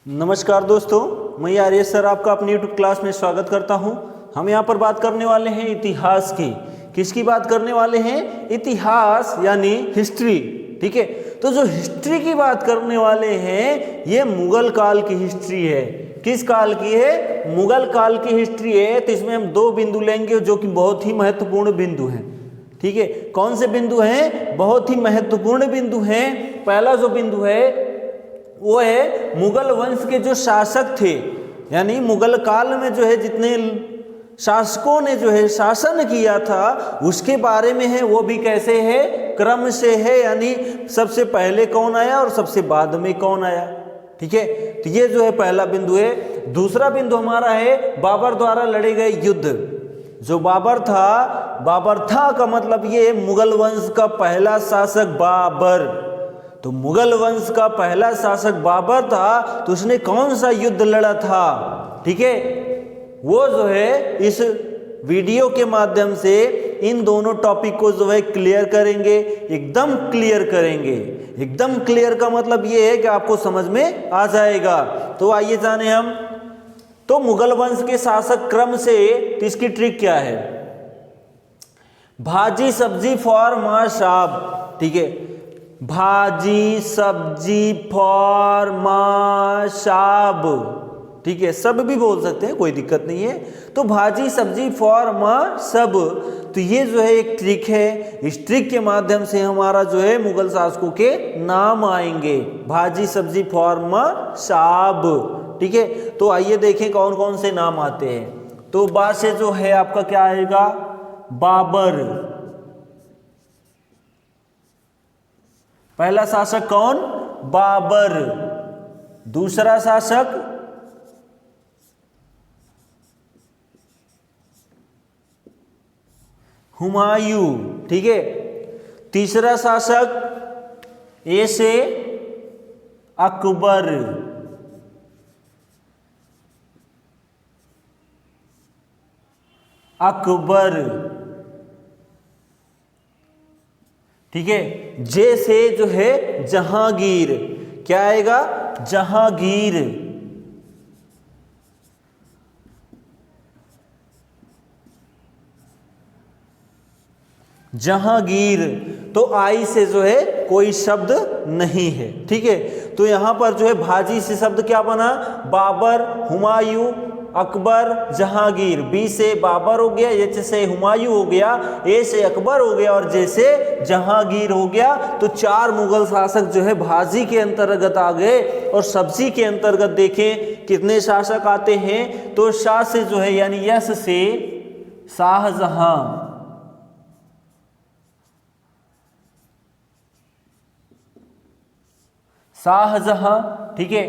नमस्कार दोस्तों, मैं आर्य सर आपका अपनी यूट्यूब क्लास में स्वागत करता हूं। हम यहां पर बात करने वाले हैं इतिहास की। किसकी बात करने वाले हैं? इतिहास यानी हिस्ट्री। ठीक है, तो जो हिस्ट्री की बात करने वाले हैं ये मुगल काल की हिस्ट्री है। किस काल की है? मुगल काल की हिस्ट्री है। तो इसमें हम दो बिंदु लेंगे जो कि बहुत ही महत्वपूर्ण बिंदु हैं। ठीक है, कौन से बिंदु हैं? बहुत ही महत्वपूर्ण बिंदु हैं। पहला जो बिंदु है वो है मुगल वंश के जो शासक थे, यानी मुगल काल में जो है जितने शासकों ने जो है शासन किया था उसके बारे में है। वो भी कैसे है? क्रम से है, यानी सबसे पहले कौन आया और सबसे बाद में कौन आया। ठीक है, तो ये जो है पहला बिंदु है। दूसरा बिंदु हमारा है बाबर द्वारा लड़े गए युद्ध। जो बाबर था का मतलब ये मुगल वंश का पहला शासक बाबर। तो मुगल वंश का पहला शासक बाबर था, तो उसने कौन सा युद्ध लड़ा था? ठीक है, वो जो है इस वीडियो के माध्यम से इन दोनों टॉपिक को जो है क्लियर करेंगे, एकदम क्लियर करेंगे। एकदम क्लियर का मतलब ये है कि आपको समझ में आ जाएगा। तो आइए जाने हम। तो मुगल वंश के शासक क्रम से तो इसकी ट्रिक क्या है? भाजी सब्जी फॉर माशाब। ठीक है, भाजी सब्जी फॉर माशाब। ठीक है, सब भी बोल सकते हैं, कोई दिक्कत नहीं है। तो भाजी सब्जी फॉर माशाब, तो ये जो है एक ट्रिक है। इस ट्रिक के माध्यम से हमारा जो है मुगल शासकों के नाम आएंगे। भाजी सब्जी फॉर माशाब। ठीक है, तो आइए देखें कौन कौन से नाम आते हैं। तो बा से जो है आपका क्या आएगा? बाबर। पहला शासक कौन? बाबर। दूसरा शासक हुमायूं। ठीक है, तीसरा शासक ए से अकबर। अकबर। ठीक है, जे से जो है जहांगीर। क्या आएगा? जहांगीर। जहांगीर। तो आई से जो है कोई शब्द नहीं है। ठीक है, तो यहां पर जो है भाजी से शब्द क्या बना? बाबर, हुमायूं, अकबर, जहांगीर। बी से बाबर हो गया, एच से हुमायूं हो गया, ए से अकबर हो गया और जे से जहांगीर हो गया। तो चार मुगल शासक जो है भाजी के अंतर्गत आ गए। और सब्जी के अंतर्गत देखें कितने शासक आते हैं। तो शाह से जो है यानी यस से शाहजहां। शाहजहां। ठीक है,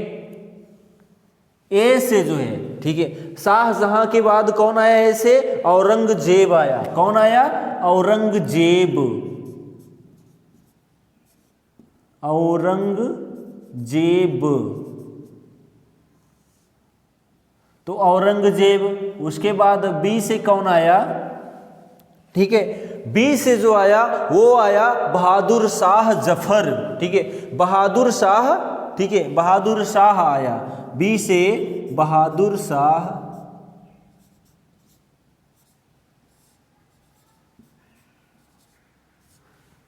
ए से जो है, ठीक है, शाहजहां के बाद कौन आया? ए से औरंगजेब आया। कौन आया? औरंगजेब। औरंगजेब। तो औरंगजेब। उसके बाद बी से कौन आया? ठीक है, बी से जो आया वो आया बहादुर शाह जफर। ठीक है, बहादुर शाह। ठीक है, बहादुर शाह आया। बी से बहादुर शाह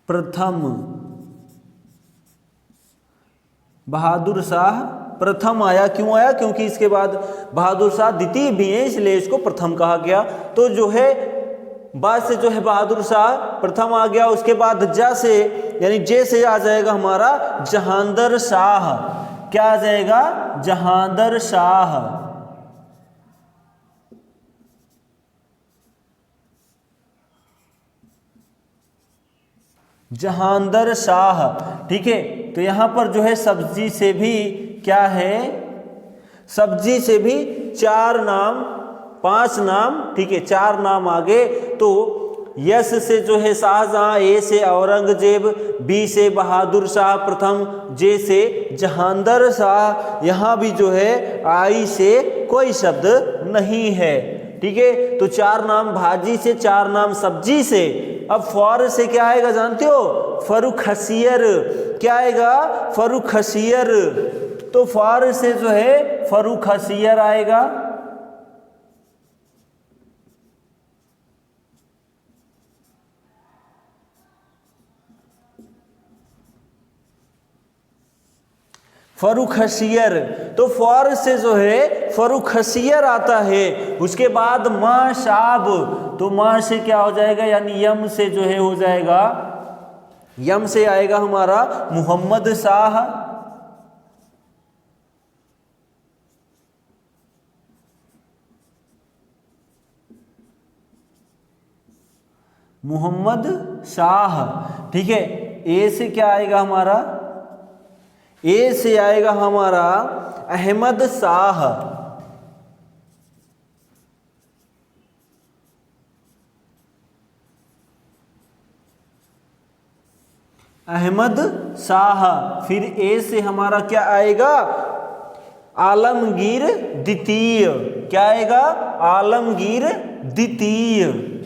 प्रथम। बहादुर शाह प्रथम आया। क्यों आया? क्योंकि इसके बाद बहादुर शाह द्वितीय भी है, इसलिए इसको प्रथम कहा गया। तो जो है बाद से जो है बहादुर शाह प्रथम आ गया। उसके बाद जा से यानी जे से आ जाएगा हमारा जहांदर शाह। क्या आ जाएगा? जहांदर शाह। जहांदर शाह। ठीक है, तो यहां पर जो है सब्जी से भी क्या है? सब्जी से भी चार नाम, पांच नाम। ठीक है, चार नाम आ गए। तो यस से जो है शाहजहां, ए से औरंगजेब, बी से बहादुर शाह प्रथम, जे से जहांदर शाह। यहां भी जो है आई से कोई शब्द नहीं है। ठीक है, तो चार नाम भाजी से, चार नाम सब्जी से। अब फॉर से क्या आएगा जानते हो? फर्रुखसियर। क्या आएगा? फर्रुखसियर। तो फार से जो है फर्रुखसियर आएगा। फर्रुखसियर, तो फार से जो है फर्रुखसियर आता है। उसके बाद माशाब, तो मां से क्या हो जाएगा, यानी यम से जो है हो जाएगा, यम से आएगा हमारा मोहम्मद शाह। मोहम्मद शाह, ठीक है। ए से क्या आएगा हमारा, ए से आएगा हमारा अहमद शाह। अहमद शाह। फिर ए से हमारा क्या आएगा, आलमगीर द्वितीय। क्या आएगा, आलमगीर द्वितीय।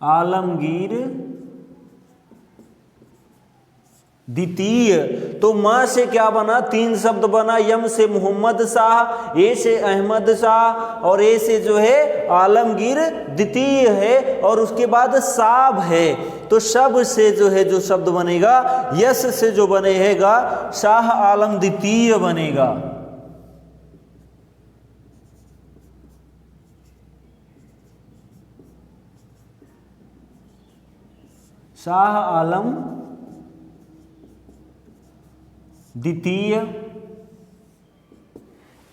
आलमगीर द्वितीय। तो मां से क्या बना, तीन शब्द बना, यम से मोहम्मद शाह, ए से अहमद शाह और ए से जो है आलमगीर द्वितीय है, और उसके बाद साब है। तो शब से जो है जो शब्द बनेगा, यस से जो बनेगा शाह आलम द्वितीय बनेगा। शाह आलम द्वितीय।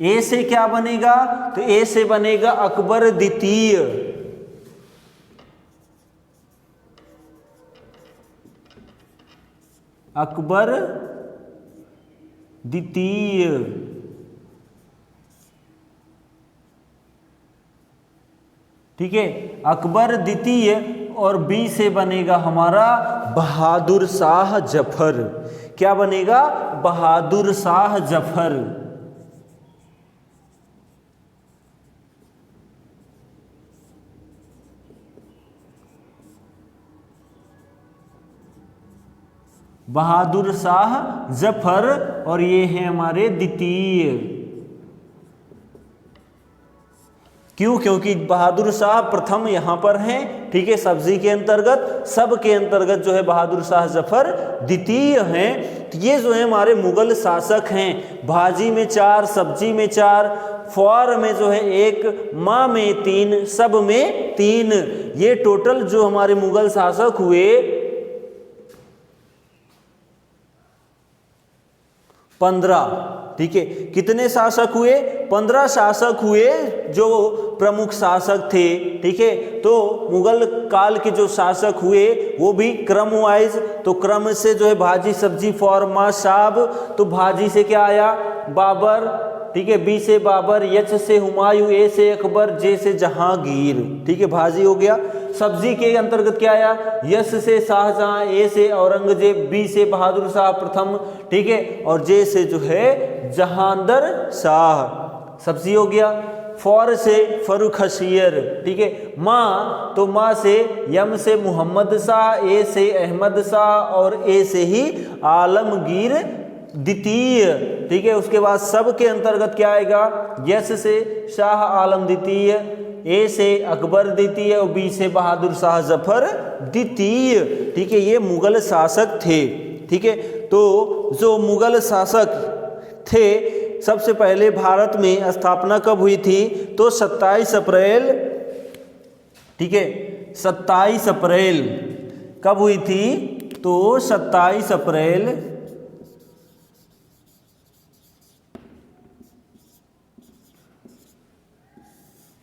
ए से क्या बनेगा, तो ए से बनेगा अकबर द्वितीय। अकबर द्वितीय, ठीक है, अकबर द्वितीय। और बी से बनेगा हमारा बहादुर शाह जफर। क्या बनेगा, बहादुर शाह जफर। बहादुर शाह जफर, और ये है हमारे द्वितीय। क्यों, क्योंकि बहादुर शाह प्रथम यहां पर हैं, ठीक है, सब्जी के अंतर्गत, सब के अंतर्गत जो है बहादुर शाह जफर द्वितीय हैं। तो ये जो है हमारे मुगल शासक हैं। भाजी में 4, सब्जी में 4, फौर में जो है 1, माँ में 3, सब में 3। ये टोटल जो हमारे मुगल शासक हुए 15, ठीक है। कितने शासक हुए, 15 शासक हुए जो प्रमुख शासक थे, ठीक है। तो मुगल काल के जो शासक हुए वो भी क्रम वाइज, तो क्रम से जो है भाजी सब्जी फौरमा शाब। तो भाजी से क्या आया, बाबर, ठीक है, बी से बाबर, एच से हुमायूं, ए से अकबर, जे से जहांगीर, ठीक है, भाजी हो गया। सब्जी के अंतर्गत क्या आया, यस से शाहजहां, ए से औरंगजेब, बी से बहादुर शाह प्रथम, ठीक है, और जे से जो है जहांदर शाह, सब्जी हो गया। फौर से फर्रुखसियर, ठीक है। माँ, तो माँ से यम से मोहम्मद शाह, ए से अहमद शाह और ए से ही आलमगीर द्वितीय, ठीक है। उसके बाद सब के अंतर्गत क्या आएगा, यस से शाह आलम द्वितीय, ए से अकबर द्वितीय और बी से बहादुर शाह जफर द्वितीय, ठीक है। ये मुगल शासक थे, ठीक है। तो जो मुगल शासक थे, सबसे पहले भारत में स्थापना कब हुई थी, तो 27 अप्रैल, ठीक है, 27 अप्रैल कब हुई थी, तो 27 अप्रैल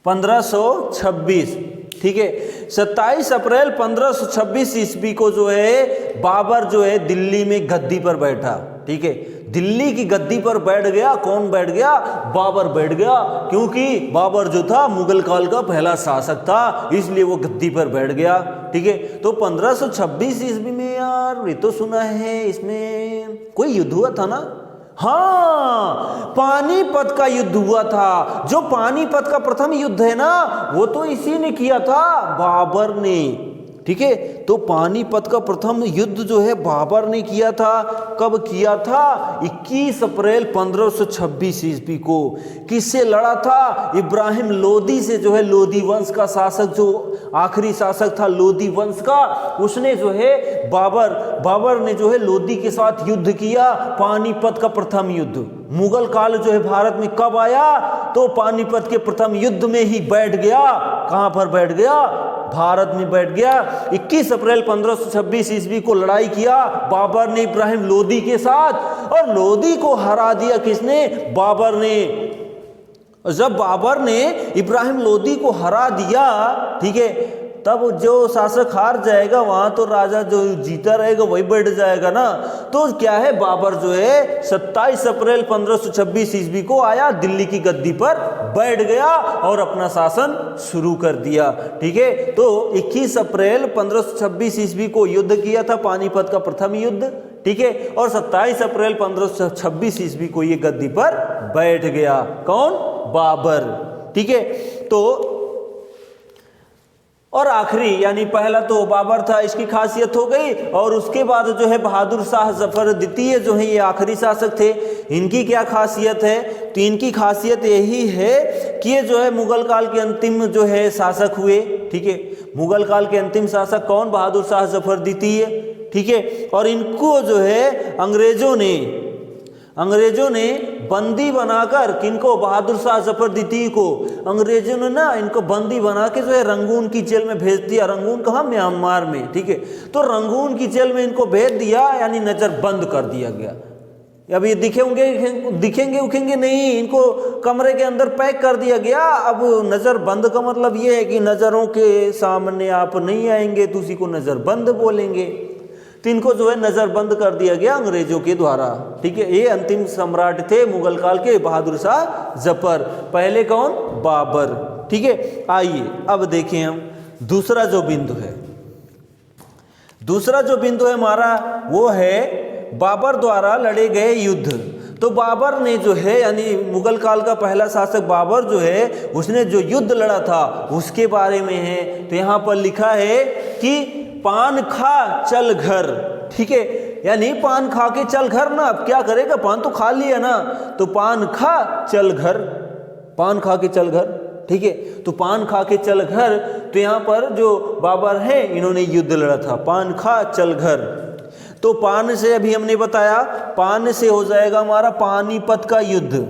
1526, ठीक है। 27 अप्रैल 1526 ईस्वी को जो है बाबर जो है दिल्ली में गद्दी पर बैठा, ठीक है। दिल्ली की गद्दी पर बैठ गया, कौन बैठ गया, बाबर बैठ गया, क्योंकि बाबर जो था मुगल काल का पहला शासक था, इसलिए वो गद्दी पर बैठ गया, ठीक है। तो 1526 ईस्वी में, यार ये तो सुना है इसमें कोई युद्ध हुआ था ना, हाँ, पानीपत का युद्ध हुआ था। जो पानीपत का प्रथम युद्ध है ना, वो तो इसी ने किया था, बाबर ने। ठीक है, तो पानीपत का प्रथम युद्ध जो है बाबर ने किया था। कब किया था? 21 अप्रैल 1526 ईस्वी को। किससे लड़ा था? इब्राहिम लोदी से, जो है लोदी वंश का शासक, जो आखिरी शासक था लोदी वंश का, उसने जो है बाबर ने जो है लोदी के साथ युद्ध किया। पानीपत का प्रथम युद्ध। मुगल काल जो है भारत में कब आया? तो पानीपत के प्रथम युद्ध में ही बैठ गया। कहां पर बैठ गया? भारत में बैठ गया। 21 अप्रैल 1526 ईस्वी को लड़ाई किया बाबर ने इब्राहिम लोदी के साथ, और लोदी को हरा दिया किसने? बाबर ने। जब बाबर ने इब्राहिम लोदी को हरा दिया, ठीक है, तब जो शासक हार जाएगा वहां तो राजा जो जीता रहेगा वही बैठ जाएगा ना। तो क्या है, बाबर जो है 27 अप्रैल 1526 ईस्वी को आया, दिल्ली की गद्दी पर बैठ गया और अपना शासन शुरू कर दिया। ठीक है, तो 21 अप्रैल 1526 ईस्वी को युद्ध किया था, पानीपत का प्रथम युद्ध। ठीक है, और 27 अप्रैल 1526 ईस्वी को ये गद्दी पर बैठ गया। कौन? बाबर। ठीक है, तो और आखिरी, यानी पहला तो बाबर था, इसकी खासियत हो गई, और उसके बाद जो है बहादुर शाह जफर द्वितीय जो है ये आखिरी शासक थे। इनकी क्या खासियत है? तो इनकी खासियत यही है कि ये जो है मुगल काल के अंतिम जो है शासक हुए। ठीक है, मुगल काल के अंतिम शासक कौन? बहादुर शाह जफर द्वितीय। ठीक है, और इनको जो है अंग्रेजों ने बंदी बनाकर, किनको? बहादुर शाह जफर द्वितीय को अंग्रेजों ने ना इनको बंदी बना के जो है रंगून की जेल में भेज दिया। रंगून कहाँ? म्यांमार में। ठीक है, तो रंगून की जेल में इनको भेज दिया, यानी नजर बंद कर दिया गया। अब ये दिखेंगे उखेंगे नहीं, इनको कमरे के अंदर पैक कर दिया गया। अब नजर बंद का मतलब ये है कि नजरों के सामने आप नहीं आएंगे, तो उसी को नजर बंद बोलेंगे। तो इनको जो है नजर बंद कर दिया गया अंग्रेजों के द्वारा। ठीक है, ये अंतिम सम्राट थे मुगल काल के बहादुर शाह जफर। पहले कौन? बाबर। ठीक है, आइए अब देखें हम दूसरा जो बिंदु है। दूसरा जो बिंदु है हमारा, वो है बाबर द्वारा लड़े गए युद्ध। तो बाबर ने जो है, यानी मुगल काल का पहला शासक बाबर जो है, उसने जो युद्ध लड़ा था उसके बारे में है। तो यहाँ पर लिखा है कि पान खा चल घर। ठीक है, यानी पान खा के चल घर ना। अब क्या करेगा, पान तो खा लिया ना, तो पान खा चल घर, पान खा के चल घर। ठीक है, तो पान खा के चल घर। तो यहाँ पर जो बाबर है इन्होंने युद्ध लड़ा था, पान खा चल घर। तो पान से अभी हमने बताया, पान से हो जाएगा हमारा पानीपत का युद्ध।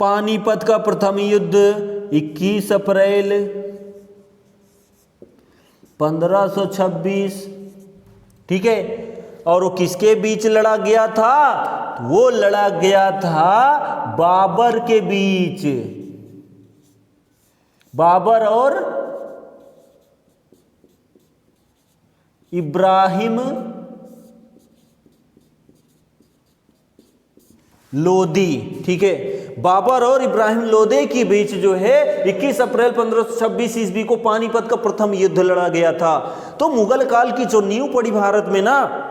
पानीपत का प्रथम युद्ध 21 अप्रैल 1526। ठीक है, और वो किसके बीच लड़ा गया था? वो लड़ा गया था बाबर के बीच। बाबर और इब्राहिम लोदी। ठीक है, बाबर और इब्राहिम लोदी के बीच जो है 21 अप्रैल 1526 ईस्वी को पानीपत का प्रथम युद्ध लड़ा गया था। तो मुगल काल की जो नींव पड़ी भारत में ना,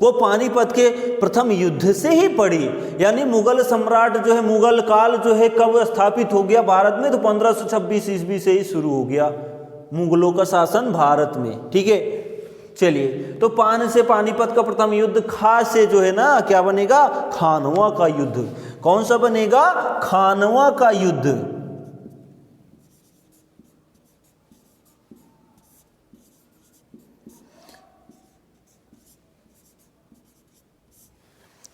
वो पानीपत के प्रथम युद्ध से ही पड़ी। यानी मुगल सम्राट जो है, मुगल काल जो है कब स्थापित हो गया भारत में? तो 1526 ईस्वी से ही शुरू हो गया मुगलों का शासन भारत में। ठीक है, चलिए, तो पान से पानीपत का प्रथम युद्ध, खा से जो है ना क्या बनेगा? खानवा का युद्ध। कौन सा बनेगा? खानवा का युद्ध।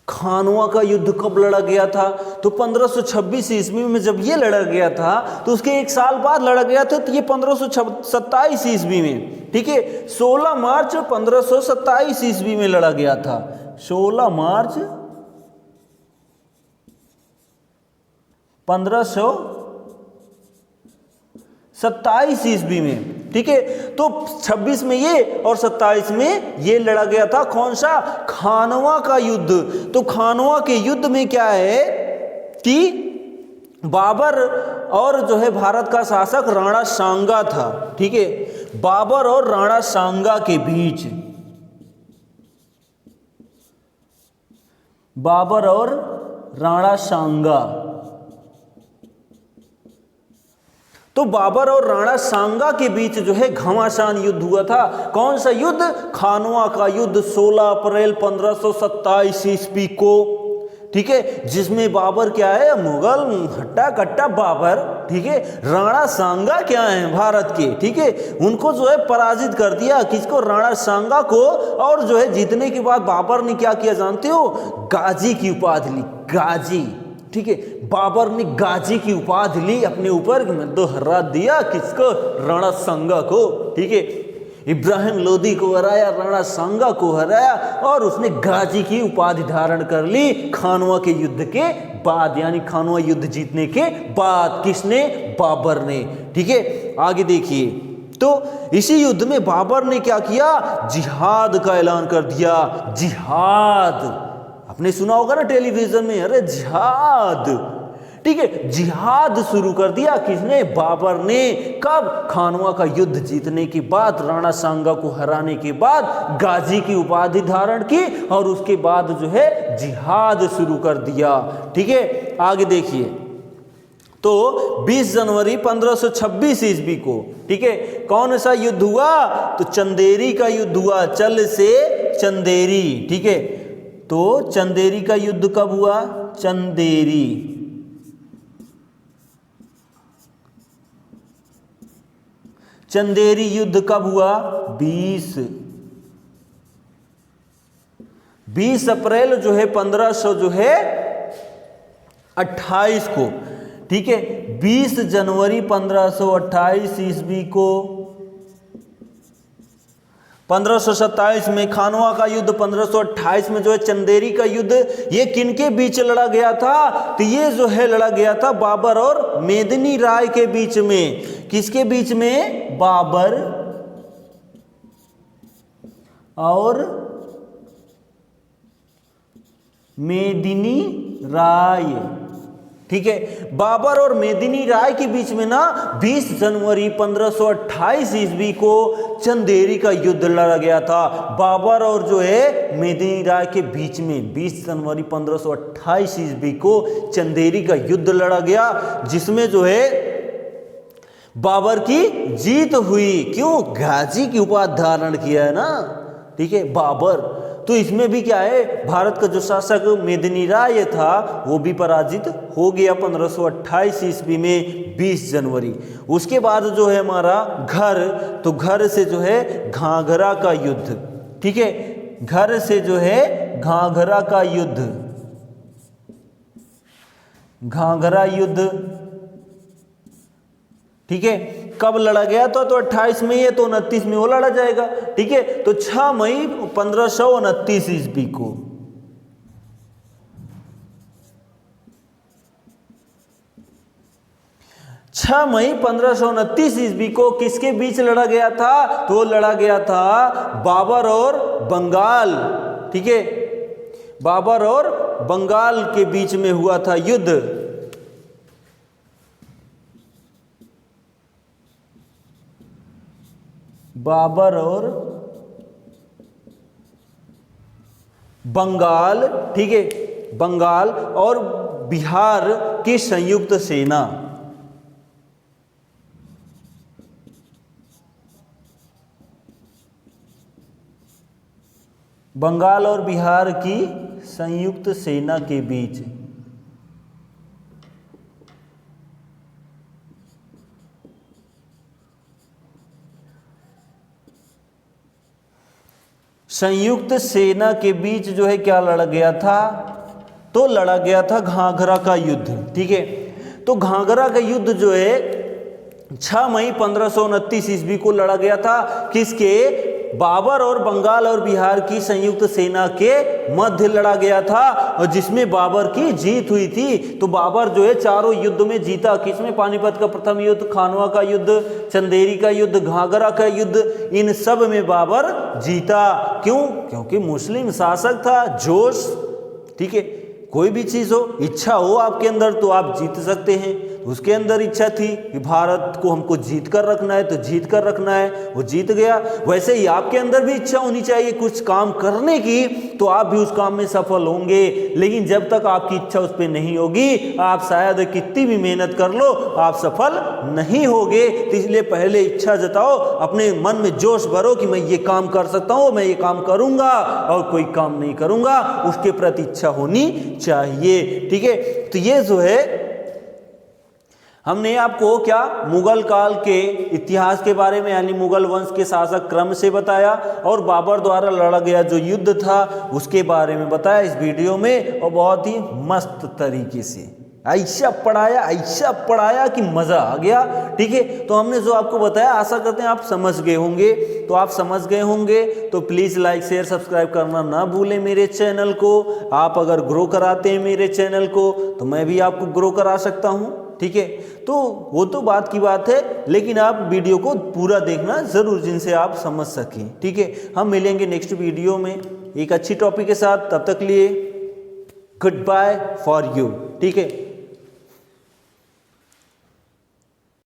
खानवा का युद्ध कब लड़ा गया था? तो 1526 ईस्वी में जब ये लड़ा गया था, तो उसके एक साल बाद लड़ा गया था, तो ये 1527 ईस्वी में। ठीक है, 16 मार्च 1527 ईस्वी में लड़ा गया था। 16 मार्च 1527 ईस्वी में। ठीक है, तो 26 में ये और 27 में ये लड़ा गया था। कौन सा? खानवा का युद्ध। तो खानवा के युद्ध में क्या है, कि बाबर और जो है भारत का शासक राणा सांगा था, ठीक है। बाबर और राणा सांगा के बीच, बाबर और राणा सांगा, तो बाबर और राणा सांगा के बीच जो है घमासान युद्ध हुआ था। कौन सा युद्ध? खानवा का युद्ध 16 अप्रैल 1527 ईस्वी को, ठीक है। जिसमें बाबर क्या है? मुगल हट्टा कट्टा बाबर, ठीक है। राणा सांगा क्या है? भारत के, ठीक है। उनको जो है पराजित कर दिया। किसको? राणा सांगा को। और जो है जीतने के बाद बाबर ने क्या किया जानते हो? गाजी की उपाधि ली, गाजी, ठीक है। बाबर ने गाजी की उपाधि ली अपने ऊपर, तो हरा दिया किसको? राणा सांगा को, ठीक है। इब्राहिम लोदी को हराया, राणा सांगा को हराया और उसने गाजी की उपाधि धारण कर ली खानवा के युद्ध के बाद, यानी खानवा युद्ध जीतने के बाद। किसने? बाबर ने, ठीक है। आगे देखिए, तो इसी युद्ध में बाबर ने क्या किया? जिहाद का ऐलान कर दिया। जिहाद आपने सुना होगा ना टेलीविजन में, अरे जिहाद, ठीक है। जिहाद शुरू कर दिया। किसने? बाबर ने। कब? खानवा का युद्ध जीतने के बाद, राणा सांगा को हराने के बाद गाजी की उपाधि धारण की और उसके बाद जो है जिहाद शुरू कर दिया, ठीक है। आगे देखिए, तो 20 जनवरी 1526 ईस्वी को, ठीक है, कौन सा युद्ध हुआ? तो चंदेरी का युद्ध हुआ। चल से चंदेरी, ठीक है। तो चंदेरी का युद्ध कब हुआ? चंदेरी, चंदेरी युद्ध कब हुआ? 20 अप्रैल जो है 1500 जो है 28 को, ठीक है। 20 जनवरी 1528 ईस्वी को, 1527 में खानवा का युद्ध, 1528 में जो है चंदेरी का युद्ध, ये किनके बीच लड़ा गया था? तो ये जो है लड़ा गया था बाबर और मेदिनी राय के बीच में। किसके बीच में? बाबर और मेदिनी राय, ठीक है। बाबर और मेदिनी राय के बीच में ना 20 जनवरी 1528 ईस्वी को चंदेरी का युद्ध लड़ा गया था। बाबर और जो है मेदिनी राय के बीच में 20 जनवरी 1528 ईस्वी को चंदेरी का युद्ध लड़ा गया, जिसमें जो है बाबर की जीत हुई। क्यों? गाजी की उपाधि धारण किया है ना, ठीक है, बाबर। तो इसमें भी क्या है? भारत का जो शासक मेदिनी राय था वो भी पराजित हो गया 1528 ईस्वी में 20 जनवरी। उसके बाद जो है हमारा घर, तो घर से जो है घाघरा का युद्ध, ठीक है। घर से जो है घाघरा का युद्ध, घाघरा युद्ध, ठीक है। कब लड़ा गया था? तो 28 में है, तो 29 में वो लड़ा जाएगा, ठीक है। तो 6 मई 1529 ईस्वी को, 6 मई 1529 ईस्वी को किसके बीच लड़ा गया था? तो लड़ा गया था बाबर और बंगाल, ठीक है। बाबर और बंगाल के बीच में हुआ था युद्ध। बाबर और बंगाल, ठीक है, बंगाल और बिहार की संयुक्त सेना, बंगाल और बिहार की संयुक्त सेना के बीच संयुक्त सेना के बीच जो है क्या लड़ा गया था? तो लड़ा गया था घाघरा का युद्ध, ठीक है। तो घाघरा का युद्ध जो है 6 मई 1529 ईस्वी को लड़ा गया था। किसके? बाबर और बंगाल और बिहार की संयुक्त सेना के मध्य लड़ा गया था, और जिसमें बाबर की जीत हुई थी। तो बाबर जो है चारों युद्ध में जीता। किसमें? पानीपत का प्रथम युद्ध, खानवा का युद्ध, चंदेरी का युद्ध, घाघरा का युद्ध, इन सब में बाबर जीता। क्यों? क्योंकि मुस्लिम शासक था, जोश, ठीक है, कोई भी चीज़ हो, इच्छा हो आपके अंदर तो आप जीत सकते हैं। उसके अंदर इच्छा थी कि भारत को हमको जीत कर रखना है, तो जीत कर रखना है, वो जीत गया। वैसे ही आपके अंदर भी इच्छा होनी चाहिए कुछ काम करने की, तो आप भी उस काम में सफल होंगे। लेकिन जब तक आपकी इच्छा उस पर नहीं होगी, आप शायद कितनी भी मेहनत कर लो, आप सफल नहीं होगे। तो इसलिए पहले इच्छा जताओ, अपने मन में जोश भरो कि मैं ये काम कर सकता हूँ, मैं ये काम करूँगा, और कोई काम नहीं करूँगा, उसके प्रति इच्छा होनी चाहिए। ठीक है, तो ये जो है हमने आपको क्या मुगल काल के इतिहास के बारे में, यानी मुगल वंश के शासक क्रम से बताया, और बाबर द्वारा लड़ा गया जो युद्ध था उसके बारे में बताया इस वीडियो में, और बहुत ही मस्त तरीके से ऐसा पढ़ाया कि मज़ा आ गया। ठीक है, तो हमने जो आपको बताया आशा करते हैं आप समझ गए होंगे। तो आप समझ गए होंगे तो प्लीज़ लाइक शेयर सब्सक्राइब करना ना भूलें मेरे चैनल को। आप अगर ग्रो कराते हैं मेरे चैनल को तो मैं भी आपको ग्रो करा सकता हूँ। ठीक है, तो वो तो बात की बात है, लेकिन आप वीडियो को पूरा देखना ज़रूर, जिनसे आप समझ सकें। ठीक है, हम मिलेंगे नेक्स्ट वीडियो में एक अच्छी टॉपिक के साथ। तब तक लिए गुड बाय फॉर यू। ठीक है।